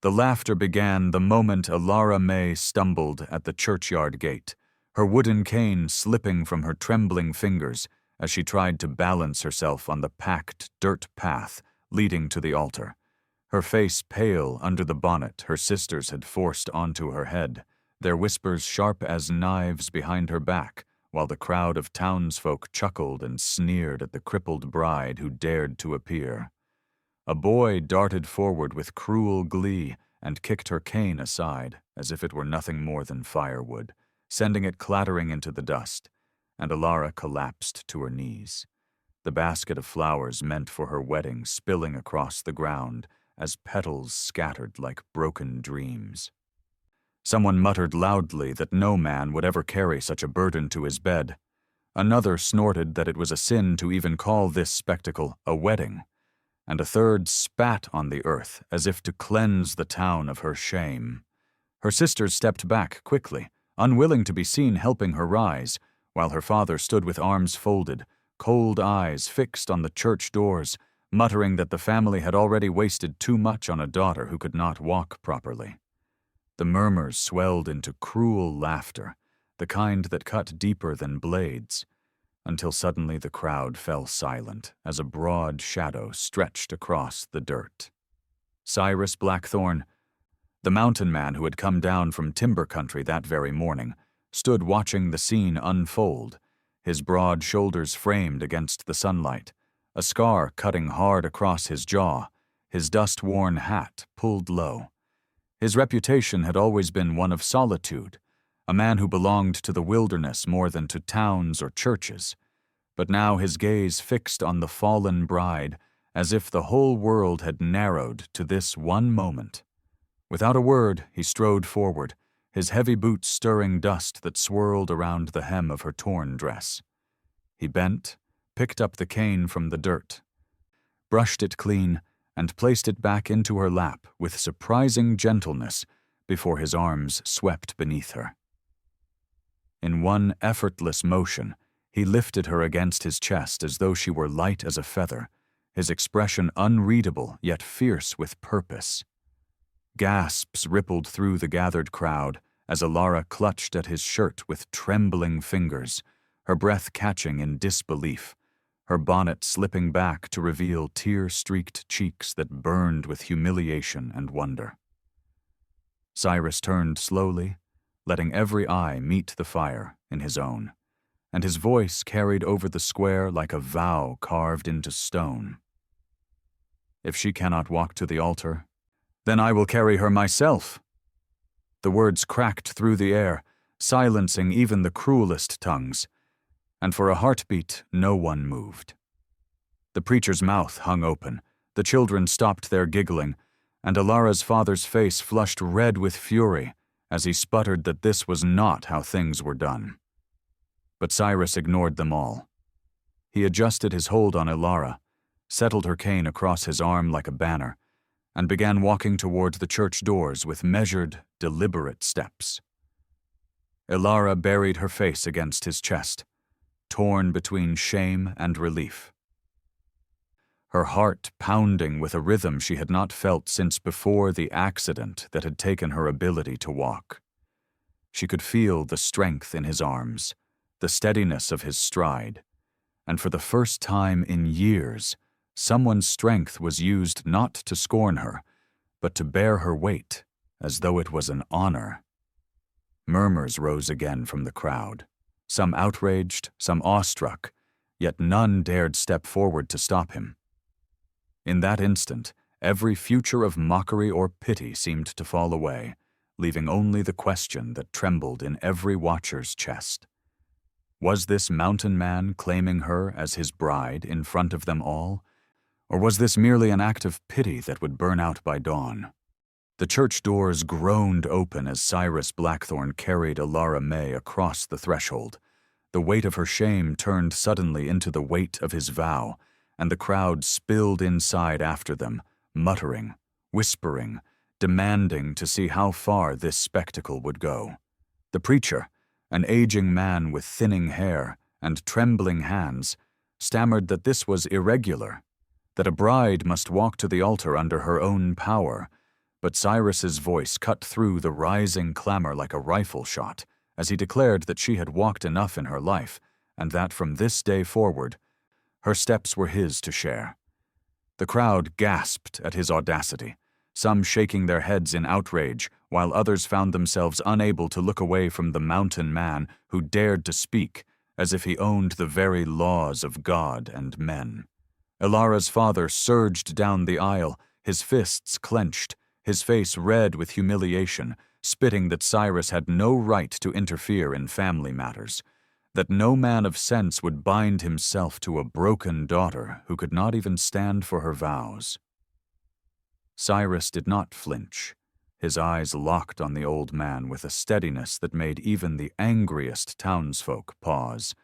The laughter began the moment Alara May stumbled at the churchyard gate, her wooden cane slipping from her trembling fingers as she tried to balance herself on the packed dirt path leading to the altar, her face pale under the bonnet her sisters had forced onto her head, their whispers sharp as knives behind her back, while the crowd of townsfolk chuckled and sneered at the crippled bride who dared to appear. A boy darted forward with cruel glee and kicked her cane aside, as if it were nothing more than firewood, sending it clattering into the dust, and Alara collapsed to her knees, the basket of flowers meant for her wedding spilling across the ground as petals scattered like broken dreams. Someone muttered loudly that no man would ever carry such a burden to his bed. Another snorted that it was a sin to even call this spectacle a wedding, and a third spat on the earth as if to cleanse the town of her shame. Her sisters stepped back quickly, unwilling to be seen helping her rise, while her father stood with arms folded, cold eyes fixed on the church doors, muttering that the family had already wasted too much on a daughter who could not walk properly. The murmurs swelled into cruel laughter, the kind that cut deeper than blades, until suddenly the crowd fell silent as a broad shadow stretched across the dirt. Cyrus Blackthorne, the mountain man who had come down from timber country that very morning, stood watching the scene unfold, his broad shoulders framed against the sunlight, a scar cutting hard across his jaw, his dust-worn hat pulled low. His reputation had always been one of solitude, a man who belonged to the wilderness more than to towns or churches, but now his gaze fixed on the fallen bride as if the whole world had narrowed to this one moment. Without a word, he strode forward, his heavy boots stirring dust that swirled around the hem of her torn dress. He bent, picked up the cane from the dirt, brushed it clean, and placed it back into her lap with surprising gentleness before his arms swept beneath her. In one effortless motion, he lifted her against his chest as though she were light as a feather, his expression unreadable yet fierce with purpose. Gasps rippled through the gathered crowd as Alara clutched at his shirt with trembling fingers, her breath catching in disbelief, her bonnet slipping back to reveal tear-streaked cheeks that burned with humiliation and wonder. Cyrus turned slowly, letting every eye meet the fire in his own, and his voice carried over the square like a vow carved into stone. "If she cannot walk to the altar, then I will carry her myself." The words cracked through the air, silencing even the cruelest tongues, and for a heartbeat no one moved. The preacher's mouth hung open, the children stopped their giggling, and Alara's father's face flushed red with fury as he sputtered that this was not how things were done. But Cyrus ignored them all. He adjusted his hold on Alara, settled her cane across his arm like a banner, and began walking toward the church doors with measured, deliberate steps. Alara buried her face against his chest, torn between shame and relief, her heart pounding with a rhythm she had not felt since before the accident that had taken her ability to walk. She could feel the strength in his arms, the steadiness of his stride, and for the first time in years, someone's strength was used not to scorn her, but to bear her weight, as though it was an honor. Murmurs rose again from the crowd, some outraged, some awestruck, yet none dared step forward to stop him. In that instant, every future of mockery or pity seemed to fall away, leaving only the question that trembled in every watcher's chest. Was this mountain man claiming her as his bride in front of them all? Or was this merely an act of pity that would burn out by dawn? The church doors groaned open as Cyrus Blackthorne carried Alara May across the threshold. The weight of her shame turned suddenly into the weight of his vow, and the crowd spilled inside after them, muttering, whispering, demanding to see how far this spectacle would go. The preacher, an aging man with thinning hair and trembling hands, stammered that this was irregular, that a bride must walk to the altar under her own power, But Cyrus's voice cut through the rising clamor like a rifle shot as he declared that she had walked enough in her life and that from this day forward, her steps were his to share. The crowd gasped at his audacity, some shaking their heads in outrage, while others found themselves unable to look away from the mountain man who dared to speak as if he owned the very laws of God and men. Ilara's father surged down the aisle, his fists clenched, his face red with humiliation, spitting that Cyrus had no right to interfere in family matters, that no man of sense would bind himself to a broken daughter who could not even stand for her vows. Cyrus did not flinch, his eyes locked on the old man with a steadiness that made even the angriest townsfolk pause.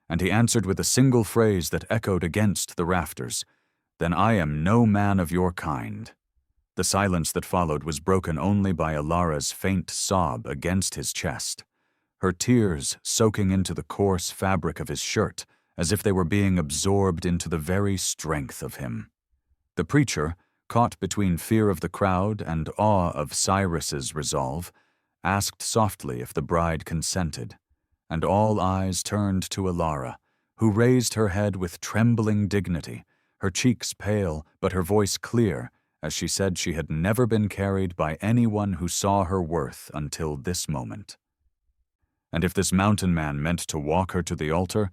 And he answered with a single phrase that echoed against the rafters, "Then I am no man of your kind." The silence that followed was broken only by Ilara's faint sob against his chest, her tears soaking into the coarse fabric of his shirt as if they were being absorbed into the very strength of him. The preacher, caught between fear of the crowd and awe of Cyrus's resolve, asked softly if the bride consented, and all eyes turned to Ilara, who raised her head with trembling dignity, her cheeks pale but her voice clear, as she said she had never been carried by anyone who saw her worth until this moment. And if this mountain man meant to walk her to the altar,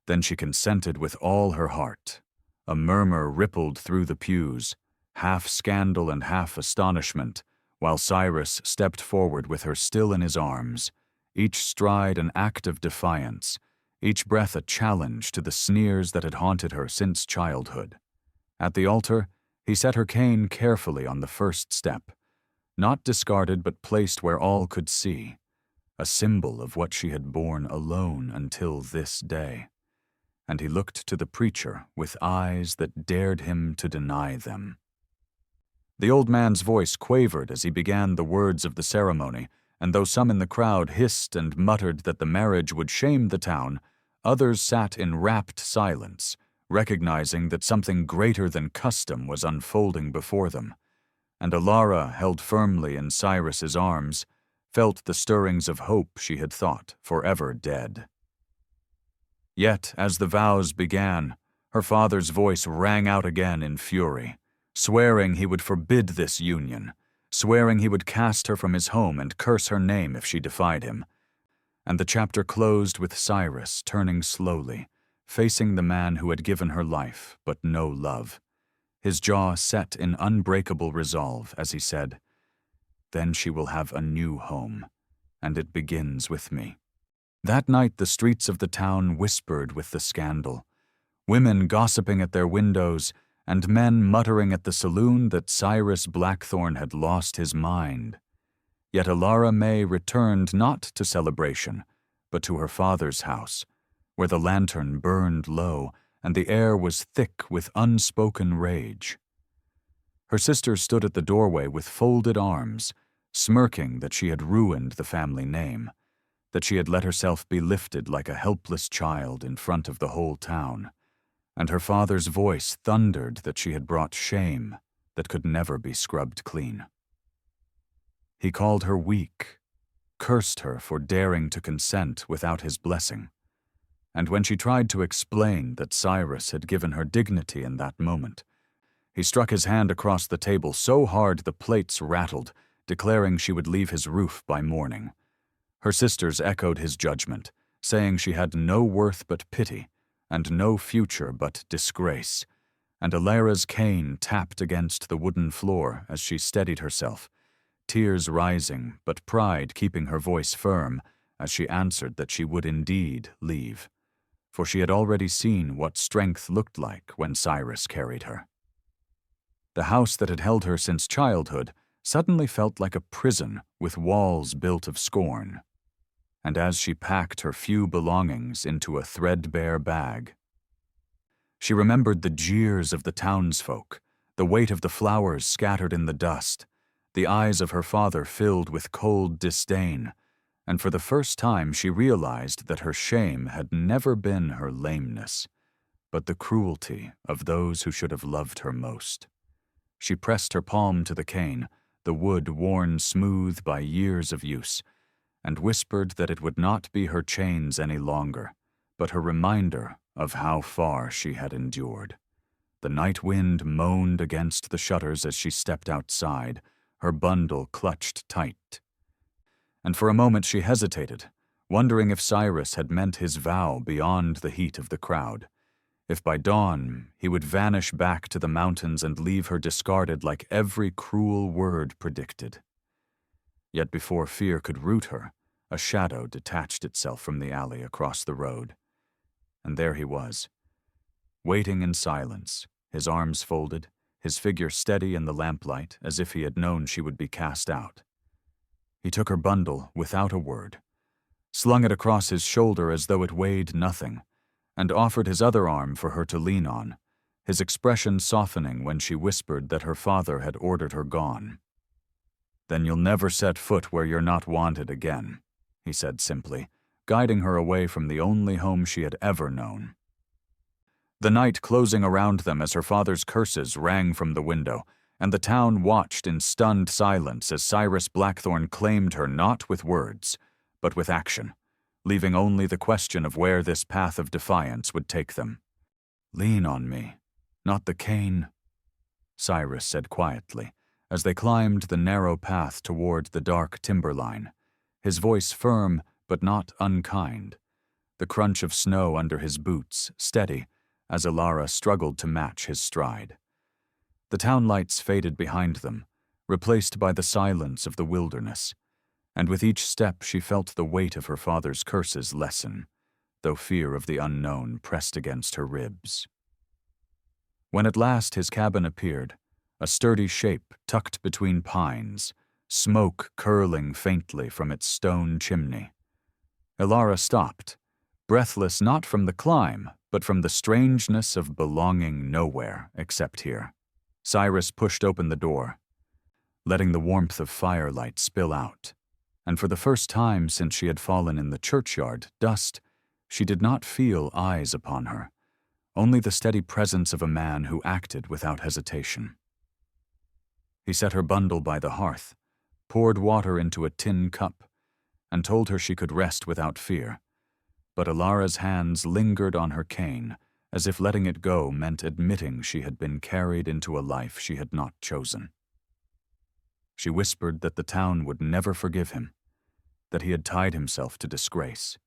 then she consented with all her heart. A murmur rippled through the pews, half scandal and half astonishment, while Cyrus stepped forward with her still in his arms, each stride an act of defiance, each breath a challenge to the sneers that had haunted her since childhood. At the altar, he set her cane carefully on the first step, not discarded but placed where all could see, a symbol of what she had borne alone until this day. And he looked to the preacher with eyes that dared him to deny them. The old man's voice quavered as he began the words of the ceremony, and though some in the crowd hissed and muttered that the marriage would shame the town, others sat in rapt silence, recognizing that something greater than custom was unfolding before them. And Ilara, held firmly in Cyrus's arms, felt the stirrings of hope she had thought forever dead. Yet, as the vows began, her father's voice rang out again in fury, swearing he would forbid this union, swearing he would cast her from his home and curse her name if she defied him. And the chapter closed with Cyrus turning slowly, facing the man who had given her life but no love, his jaw set in unbreakable resolve as he said, "Then she will have a new home, and it begins with me." That night the streets of the town whispered with the scandal, women gossiping at their windows, and men muttering at the saloon that Cyrus Blackthorn had lost his mind. Yet Ilara May returned not to celebration, but to her father's house, where the lantern burned low and the air was thick with unspoken rage. Her sister stood at the doorway with folded arms, smirking that she had ruined the family name, that she had let herself be lifted like a helpless child in front of the whole town, and her father's voice thundered that she had brought shame that could never be scrubbed clean. He called her weak, cursed her for daring to consent without his blessing, and when she tried to explain that Cyrus had given her dignity in that moment, he struck his hand across the table so hard the plates rattled, declaring she would leave his roof by morning. Her sisters echoed his judgment, saying she had no worth but pity, and no future but disgrace, and Ilara's cane tapped against the wooden floor as she steadied herself, tears rising but pride keeping her voice firm as she answered that she would indeed leave, for she had already seen what strength looked like when Cyrus carried her. The house that had held her since childhood suddenly felt like a prison with walls built of scorn. And as she packed her few belongings into a threadbare bag, she remembered the jeers of the townsfolk, the weight of the flowers scattered in the dust, the eyes of her father filled with cold disdain, and for the first time she realized that her shame had never been her lameness, but the cruelty of those who should have loved her most. She pressed her palm to the cane, the wood worn smooth by years of use, and whispered that it would not be her chains any longer, but her reminder of how far she had endured. The night wind moaned against the shutters as she stepped outside, her bundle clutched tight. And for a moment she hesitated, wondering if Cyrus had meant his vow beyond the heat of the crowd. If by dawn he would vanish back to the mountains and leave her discarded like every cruel word predicted. Yet before fear could root her, a shadow detached itself from the alley across the road. And there he was, waiting in silence, his arms folded, his figure steady in the lamplight as if he had known she would be cast out. He took her bundle without a word, slung it across his shoulder as though it weighed nothing, and offered his other arm for her to lean on, his expression softening when she whispered that her father had ordered her gone. "Then you'll never set foot where you're not wanted again," he said simply, guiding her away from the only home she had ever known. The night closing around them as her father's curses rang from the window, and the town watched in stunned silence as Cyrus Blackthorne claimed her not with words, but with action, leaving only the question of where this path of defiance would take them. "Lean on me, not the cane," Cyrus said quietly, as they climbed the narrow path toward the dark timberline, his voice firm but not unkind, the crunch of snow under his boots steady as Alara struggled to match his stride. The town lights faded behind them, replaced by the silence of the wilderness, and with each step she felt the weight of her father's curses lessen, though fear of the unknown pressed against her ribs. When at last his cabin appeared, a sturdy shape tucked between pines, smoke curling faintly from its stone chimney. Alara stopped, breathless not from the climb, but from the strangeness of belonging nowhere except here. Cyrus pushed open the door, letting the warmth of firelight spill out, and for the first time since she had fallen in the churchyard dust, she did not feel eyes upon her, only the steady presence of a man who acted without hesitation. He set her bundle by the hearth, poured water into a tin cup, and told her she could rest without fear. But Alara's hands lingered on her cane, as if letting it go meant admitting she had been carried into a life she had not chosen. She whispered that the town would never forgive him, that he had tied himself to disgrace.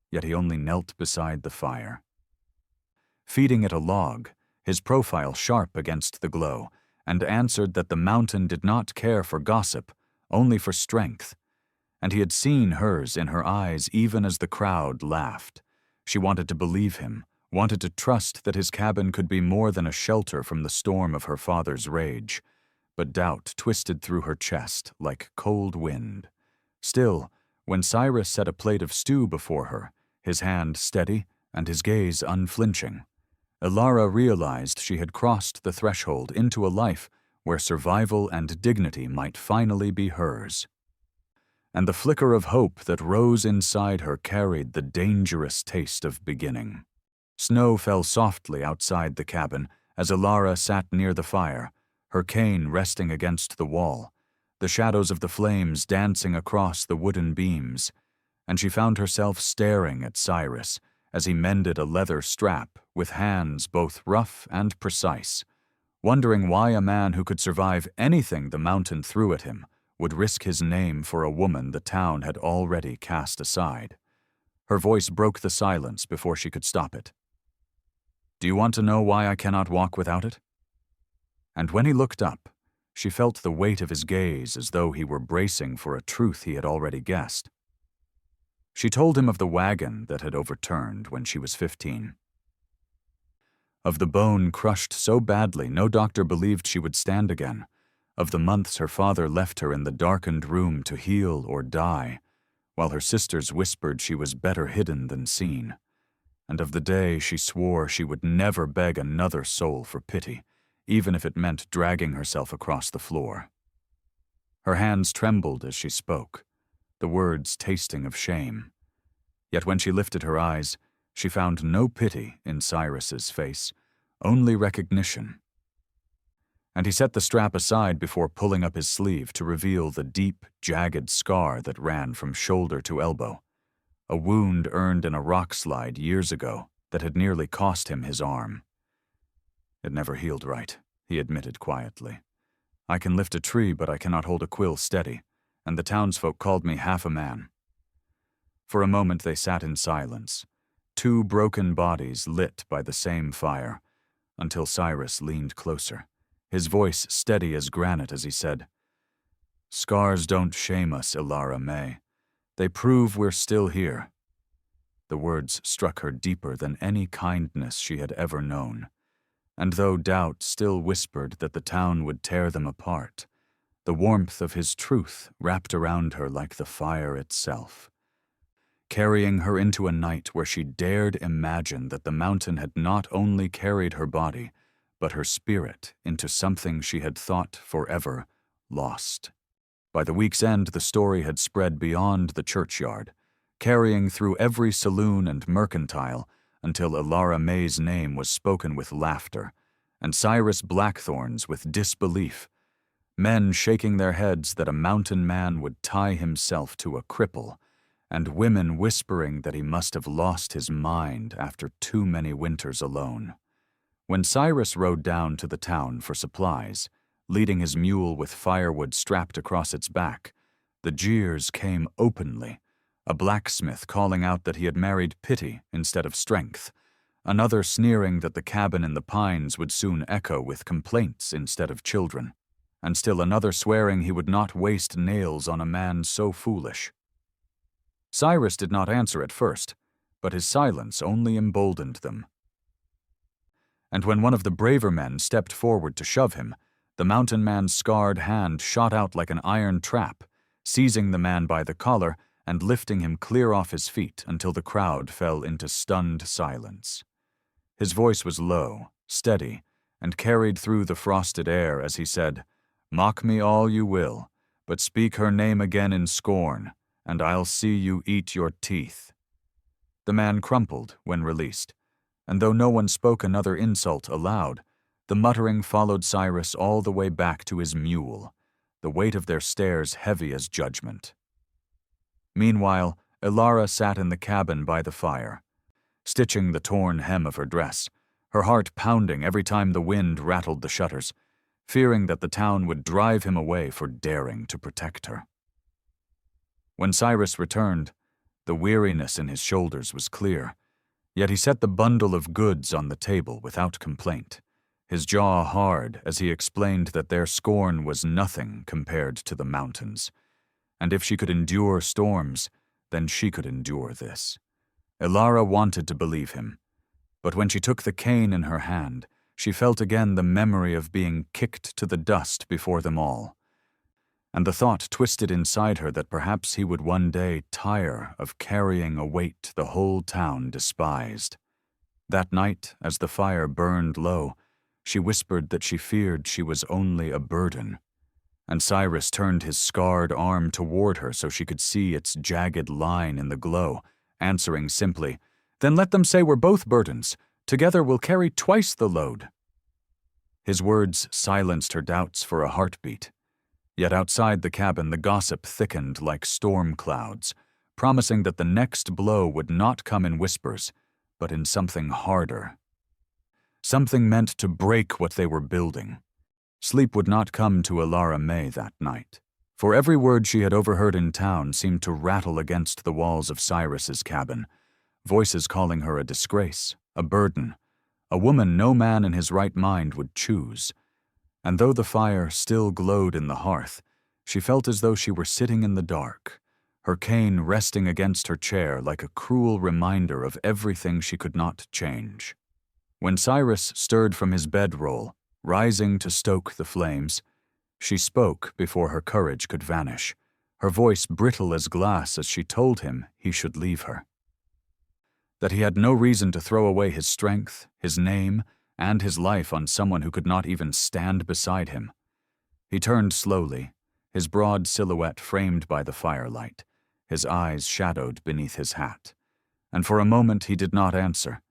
Yet he only knelt beside the fire, feeding it a log, his profile sharp against the glow, and answered that the mountain did not care for gossip, only for strength. And he had seen hers in her eyes even as the crowd laughed. She wanted to believe him, wanted to trust that his cabin could be more than a shelter from the storm of her father's rage. But doubt twisted through her chest like cold wind. Still, when Cyrus set a plate of stew before her, his hand steady and his gaze unflinching, Alara realized she had crossed the threshold into a life where survival and dignity might finally be hers. And the flicker of hope that rose inside her carried the dangerous taste of beginning. Snow fell softly outside the cabin as Alara sat near the fire, her cane resting against the wall, the shadows of the flames dancing across the wooden beams, and she found herself staring at Cyrus as he mended a leather strap with hands both rough and precise, wondering why a man who could survive anything the mountain threw at him would risk his name for a woman the town had already cast aside. Her voice broke the silence before she could stop it. "Do you want to know why I cannot walk without it?" And when he looked up, she felt the weight of his gaze as though he were bracing for a truth he had already guessed. She told him of the wagon that had overturned when she was 15. Of the bone crushed so badly no doctor believed she would stand again. Of the months her father left her in the darkened room to heal or die, while her sisters whispered she was better hidden than seen. And of the day she swore she would never beg another soul for pity, even if it meant dragging herself across the floor. Her hands trembled as she spoke, the words tasting of shame. Yet when she lifted her eyes, she found no pity in Cyrus's face, only recognition. and he set the strap aside before pulling up his sleeve to reveal the deep, jagged scar that ran from shoulder to elbow, a wound earned in a rock slide years ago that had nearly cost him his arm. "It never healed right," he admitted quietly. "I can lift a tree, but I cannot hold a quill steady, and the townsfolk called me half a man." For a moment they sat in silence, two broken bodies lit by the same fire, until Cyrus leaned closer, his voice steady as granite as he said, "Scars don't shame us, Ilara May. They prove we're still here." The words struck her deeper than any kindness she had ever known, and though doubt still whispered that the town would tear them apart, the warmth of his truth wrapped around her like the fire itself, carrying her into a night where she dared imagine that the mountain had not only carried her body, but her spirit into something she had thought forever lost. By the week's end, the story had spread beyond the churchyard, carrying through every saloon and mercantile until Ilara May's name was spoken with laughter, and Cyrus Blackthorn's with disbelief, men shaking their heads that a mountain man would tie himself to a cripple, and women whispering that he must have lost his mind after too many winters alone. When Cyrus rode down to the town for supplies, leading his mule with firewood strapped across its back, the jeers came openly, a blacksmith calling out that he had married pity instead of strength, another sneering that the cabin in the pines would soon echo with complaints instead of children, and still another swearing he would not waste nails on a man so foolish. Cyrus did not answer at first, but his silence only emboldened them. And when one of the braver men stepped forward to shove him, the mountain man's scarred hand shot out like an iron trap, seizing the man by the collar and lifting him clear off his feet until the crowd fell into stunned silence. His voice was low, steady, and carried through the frosted air as he said, "Mock me all you will, but speak her name again in scorn, and I'll see you eat your teeth." The man crumpled when released, and though no one spoke another insult aloud, the muttering followed Cyrus all the way back to his mule, the weight of their stares heavy as judgment. Meanwhile, Ilara sat in the cabin by the fire, stitching the torn hem of her dress, her heart pounding every time the wind rattled the shutters, fearing that the town would drive him away for daring to protect her. When Cyrus returned, the weariness in his shoulders was clear, yet he set the bundle of goods on the table without complaint, his jaw hard as he explained that their scorn was nothing compared to the mountains, and if she could endure storms, then she could endure this. Ilara wanted to believe him, but when she took the cane in her hand, she felt again the memory of being kicked to the dust before them all, and the thought twisted inside her that perhaps he would one day tire of carrying a weight the whole town despised. That night, as the fire burned low, she whispered that she feared she was only a burden, and Cyrus turned his scarred arm toward her so she could see its jagged line in the glow, answering simply, "Then let them say we're both burdens. Together we'll carry twice the load." His words silenced her doubts for a heartbeat. Yet outside the cabin the gossip thickened like storm clouds, promising that the next blow would not come in whispers, but in something harder. Something meant to break what they were building. Sleep would not come to Ilara May that night, for every word she had overheard in town seemed to rattle against the walls of Cyrus's cabin, voices calling her a disgrace, a burden, a woman no man in his right mind would choose. And though the fire still glowed in the hearth, she felt as though she were sitting in the dark, her cane resting against her chair like a cruel reminder of everything she could not change. When Cyrus stirred from his bedroll, rising to stoke the flames, she spoke before her courage could vanish, her voice brittle as glass as she told him he should leave her. That he had no reason to throw away his strength, his name, and his life on someone who could not even stand beside him. He turned slowly, his broad silhouette framed by the firelight, his eyes shadowed beneath his hat, and for a moment he did not answer,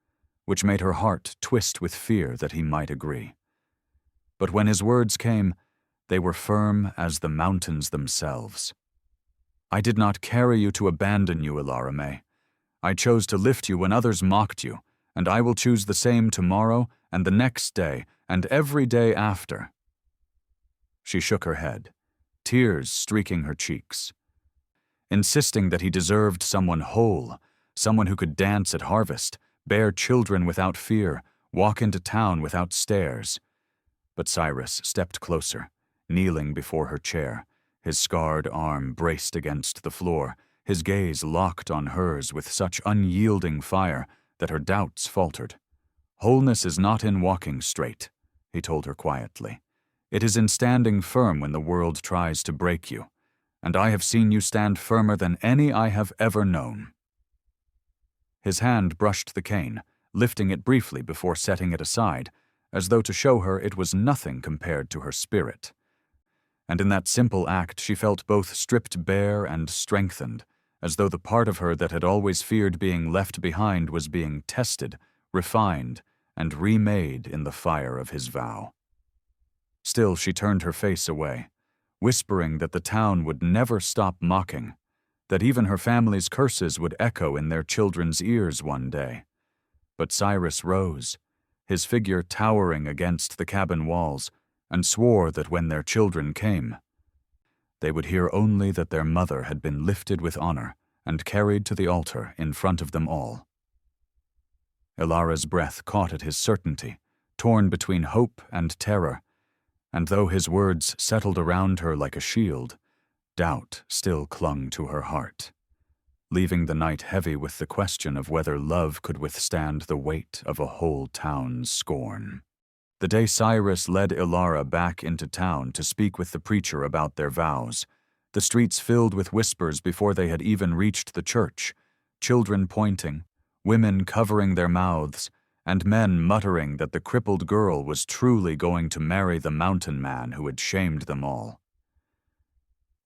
which made her heart twist with fear that he might agree. But when his words came, they were firm as the mountains themselves. "I did not carry you to abandon you, Elara May. I chose to lift you when others mocked you, and I will choose the same tomorrow and the next day and every day after." She shook her head, tears streaking her cheeks, insisting that he deserved someone whole, someone who could dance at harvest, bear children without fear, walk into town without stares. But Cyrus stepped closer, kneeling before her chair, his scarred arm braced against the floor, his gaze locked on hers with such unyielding fire that her doubts faltered. "Wholeness is not in walking straight," he told her quietly. "It is in standing firm when the world tries to break you, and I have seen you stand firmer than any I have ever known." His hand brushed the cane, lifting it briefly before setting it aside, as though to show her it was nothing compared to her spirit. And in that simple act she felt both stripped bare and strengthened, as though the part of her that had always feared being left behind was being tested, refined, and remade in the fire of his vow. Still she turned her face away, whispering that the town would never stop mocking, that even her family's curses would echo in their children's ears one day. But Cyrus rose, his figure towering against the cabin walls, and swore that when their children came, they would hear only that their mother had been lifted with honor and carried to the altar in front of them all. Elara's breath caught at his certainty, torn between hope and terror, and though his words settled around her like a shield, doubt still clung to her heart, leaving the night heavy with the question of whether love could withstand the weight of a whole town's scorn. The day Cyrus led Elara back into town to speak with the preacher about their vows, the streets filled with whispers before they had even reached the church, children pointing, women covering their mouths, and men muttering that the crippled girl was truly going to marry the mountain man who had shamed them all.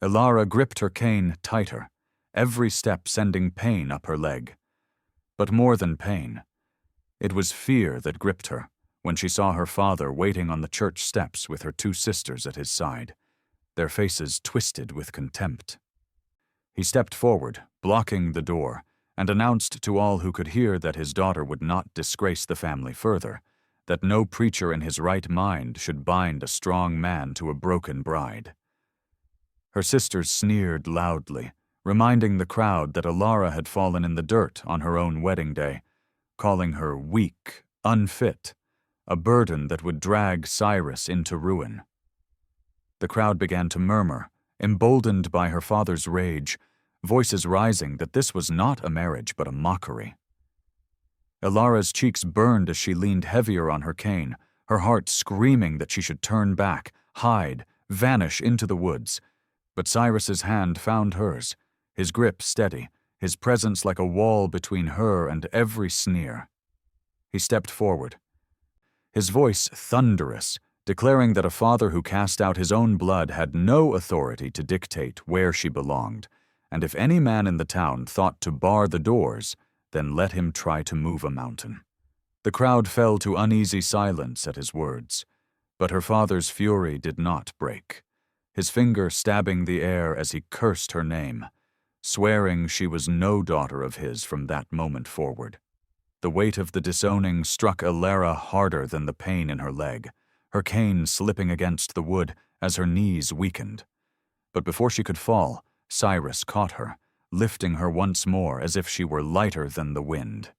Elara gripped her cane tighter, every step sending pain up her leg. But more than pain, it was fear that gripped her when she saw her father waiting on the church steps with her two sisters at his side, their faces twisted with contempt. He stepped forward, blocking the door, and announced to all who could hear that his daughter would not disgrace the family further, that no preacher in his right mind should bind a strong man to a broken bride. Her sisters sneered loudly, reminding the crowd that Elara had fallen in the dirt on her own wedding day, calling her weak, unfit, a burden that would drag Cyrus into ruin. The crowd began to murmur, emboldened by her father's rage, voices rising that this was not a marriage but a mockery. Elara's cheeks burned as she leaned heavier on her cane, her heart screaming that she should turn back, hide, vanish into the woods. But Cyrus's hand found hers, his grip steady, his presence like a wall between her and every sneer. He stepped forward, his voice thunderous, declaring that a father who cast out his own blood had no authority to dictate where she belonged, and if any man in the town thought to bar the doors, then let him try to move a mountain. The crowd fell to uneasy silence at his words, but her father's fury did not break, his finger stabbing the air as he cursed her name, swearing she was no daughter of his from that moment forward. The weight of the disowning struck Elara harder than the pain in her leg, her cane slipping against the wood as her knees weakened. But before she could fall, Cyrus caught her, lifting her once more as if she were lighter than the wind.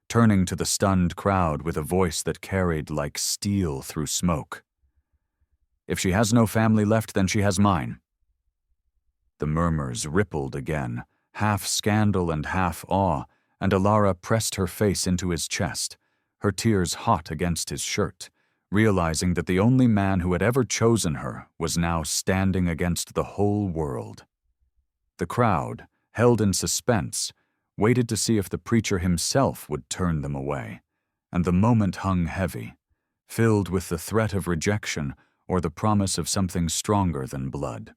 Turning to the stunned crowd with a voice that carried like steel through smoke, "If she has no family left, then she has mine." The murmurs rippled again, half scandal and half awe, and Elara pressed her face into his chest, her tears hot against his shirt, realizing that the only man who had ever chosen her was now standing against the whole world. The crowd, held in suspense, waited to see if the preacher himself would turn them away, and the moment hung heavy, filled with the threat of rejection or the promise of something stronger than blood.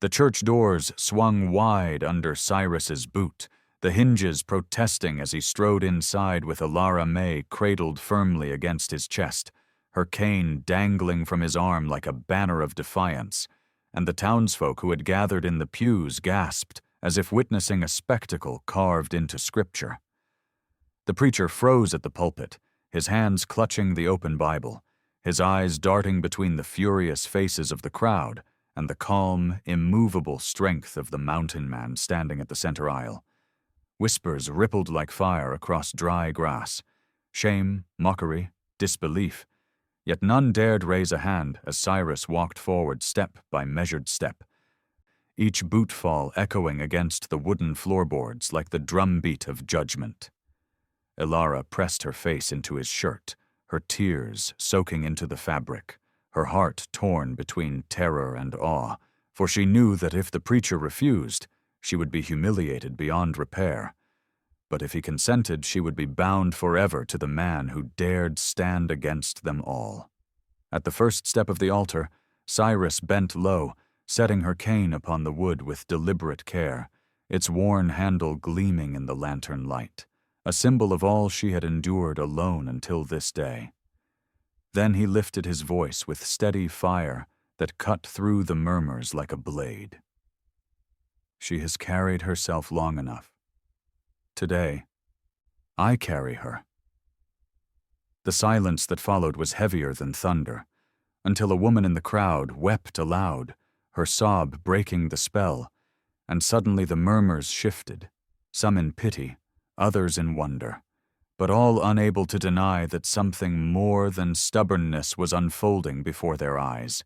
The church doors swung wide under Cyrus's boot, the hinges protesting as he strode inside with Elara May cradled firmly against his chest, her cane dangling from his arm like a banner of defiance, and the townsfolk who had gathered in the pews gasped as if witnessing a spectacle carved into scripture. The preacher froze at the pulpit, his hands clutching the open Bible, his eyes darting between the furious faces of the crowd and the calm, immovable strength of the mountain man standing at the center aisle. Whispers rippled like fire across dry grass. Shame, mockery, disbelief. Yet none dared raise a hand as Cyrus walked forward step by measured step, each bootfall echoing against the wooden floorboards like the drumbeat of judgment. Elara pressed her face into his shirt, her tears soaking into the fabric, her heart torn between terror and awe, for she knew that if the preacher refused, she would be humiliated beyond repair. But if he consented, she would be bound forever to the man who dared stand against them all. At the first step of the altar, Cyrus bent low, setting her cane upon the wood with deliberate care, its worn handle gleaming in the lantern light, a symbol of all she had endured alone until this day. Then he lifted his voice with steady fire that cut through the murmurs like a blade. She has carried herself long enough. Today, I carry her. The silence that followed was heavier than thunder, until a woman in the crowd wept aloud, her sob breaking the spell, and suddenly the murmurs shifted, some in pity, others in wonder, but all unable to deny that something more than stubbornness was unfolding before their eyes.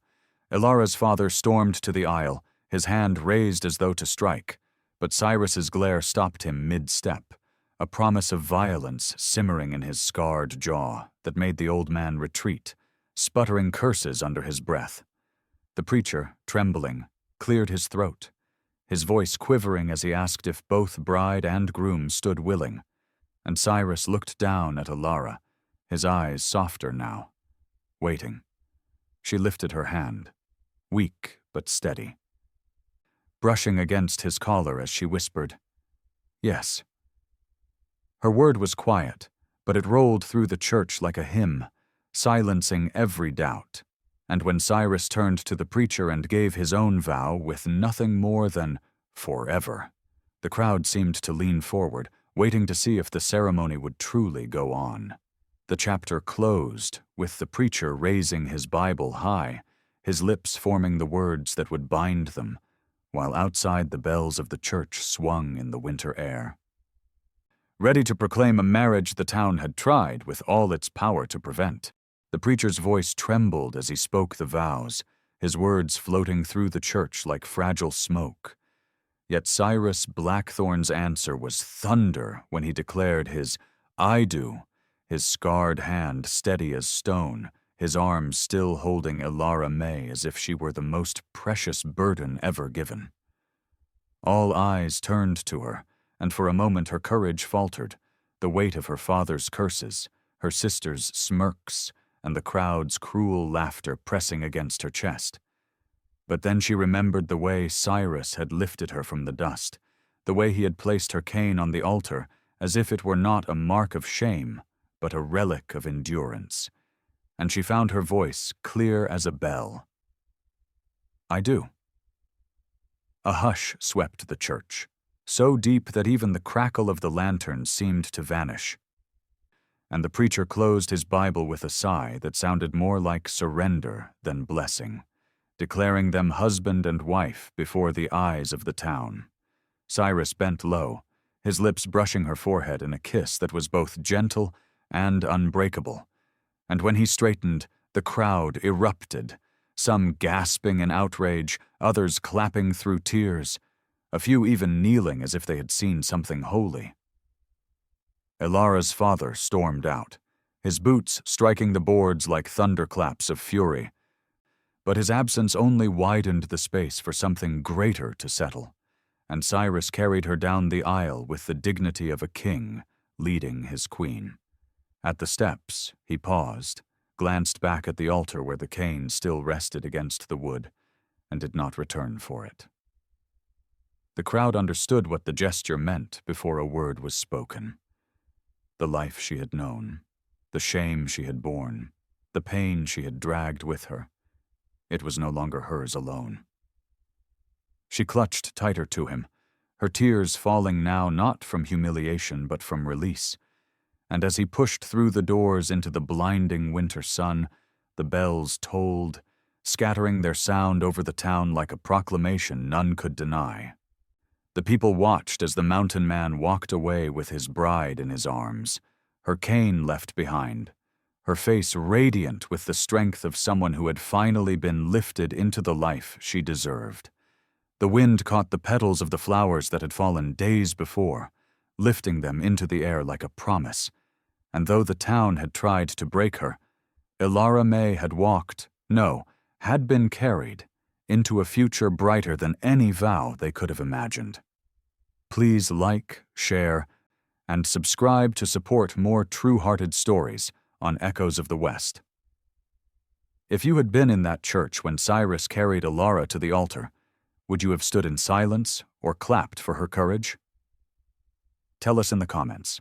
Elara's father stormed to the aisle, his hand raised as though to strike, but Cyrus's glare stopped him mid-step, a promise of violence simmering in his scarred jaw that made the old man retreat, sputtering curses under his breath. The preacher, trembling, cleared his throat, his voice quivering as he asked if both bride and groom stood willing, and Cyrus looked down at Elara, his eyes softer now, waiting. She lifted her hand, weak but steady, brushing against his collar as she whispered, "Yes." Her word was quiet, but it rolled through the church like a hymn, silencing every doubt. And when Cyrus turned to the preacher and gave his own vow with nothing more than "forever," the crowd seemed to lean forward, waiting to see if the ceremony would truly go on. The chapter closed, with the preacher raising his Bible high, his lips forming the words that would bind them, while outside the bells of the church swung in the winter air. Ready to proclaim a marriage the town had tried with all its power to prevent, the preacher's voice trembled as he spoke the vows, his words floating through the church like fragile smoke. Yet Cyrus Blackthorn's answer was thunder when he declared his "I do," his scarred hand steady as stone, his arms still holding Elara May as if she were the most precious burden ever given. All eyes turned to her, and for a moment her courage faltered, the weight of her father's curses, her sister's smirks, and the crowd's cruel laughter pressing against her chest. But then she remembered the way Cyrus had lifted her from the dust, the way he had placed her cane on the altar as if it were not a mark of shame, but a relic of endurance. And she found her voice clear as a bell. "I do." A hush swept the church, so deep that even the crackle of the lantern seemed to vanish. And the preacher closed his Bible with a sigh that sounded more like surrender than blessing, declaring them husband and wife before the eyes of the town. Cyrus bent low, his lips brushing her forehead in a kiss that was both gentle and unbreakable. And when he straightened, the crowd erupted, some gasping in outrage, others clapping through tears, a few even kneeling as if they had seen something holy. Elara's father stormed out, his boots striking the boards like thunderclaps of fury. But his absence only widened the space for something greater to settle, and Cyrus carried her down the aisle with the dignity of a king leading his queen. At the steps, he paused, glanced back at the altar where the cane still rested against the wood, and did not return for it. The crowd understood what the gesture meant before a word was spoken. The life she had known, the shame she had borne, the pain she had dragged with her. It was no longer hers alone. She clutched tighter to him, her tears falling now not from humiliation but from release. And as he pushed through the doors into the blinding winter sun, the bells tolled, scattering their sound over the town like a proclamation none could deny. The people watched as the mountain man walked away with his bride in his arms, her cane left behind, her face radiant with the strength of someone who had finally been lifted into the life she deserved. The wind caught the petals of the flowers that had fallen days before, lifting them into the air like a promise. And though the town had tried to break her, Ilara May had had been carried into a future brighter than any vow they could have imagined. Please like, share, and subscribe to support more true-hearted stories on Echoes of the West. If you had been in that church when Cyrus carried Ilara to the altar, would you have stood in silence or clapped for her courage? Tell us in the comments.